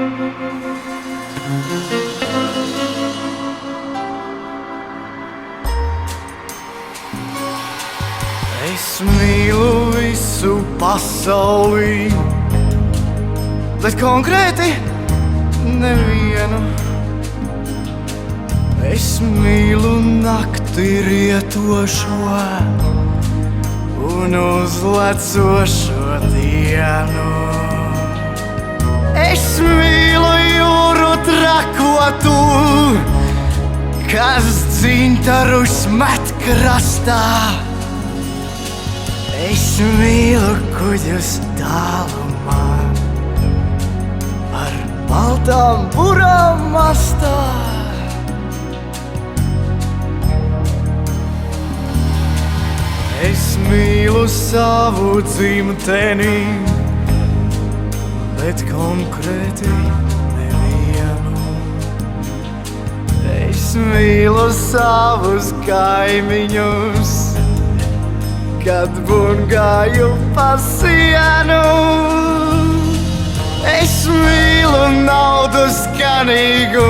Es mīlu visu pasaulī, bet konkrēti nevienu. Es mīlu nakti rietošo un uzlecošo dienu. Es mīlu jūru trakotu, kas dzintarus met krastā. Es mīlu kuģus tālumā ar baltām burām mastā. Es mīlu savu dzimteni, bet konkrēti nevienu. Es mīlu savus kaimiņus, kad bungāju pa sienu. Es mīlu naudu skanīgu,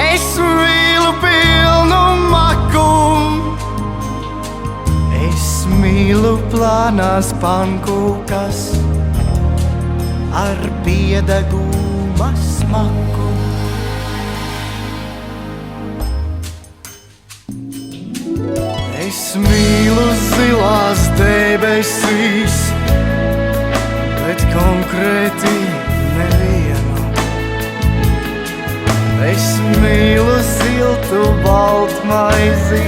es mīlu pilnu maku. Es mīlu plānās pankūkas ar piedeguma smaku. Es mīlu zilās debesīs, bet konkrēti nevienu. Es mīlu siltu baltmaizi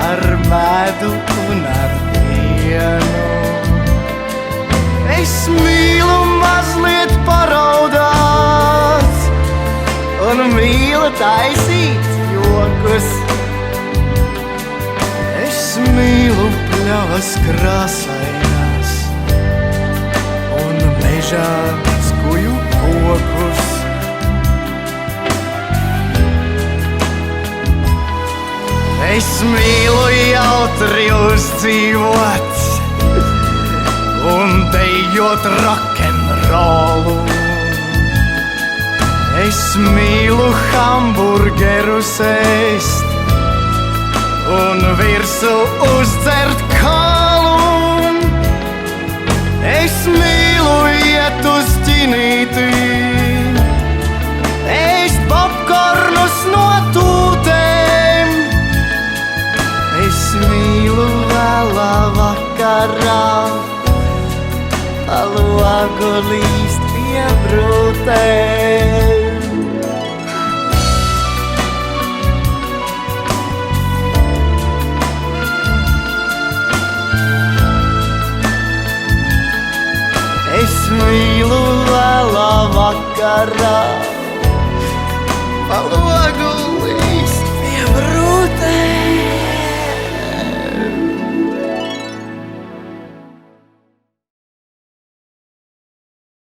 ar medu un ar pienu. Es mīlu mazliet paraudāt un mīlu taisīt jokus. Es mīlu pļavas krāsainas un mežā skuju kokus. Es mīlu jautri uzdzīvot un dejot rokenrolu. Es mīlu hamburgerus ēst un virsū uzdzert kalu. Es mīlu iet uz ķinīti, ēst popkornus no tūtēm. Es mīlu vēlā vakarā logu līst pie brūtēm. Es mīlu vēlā vakarā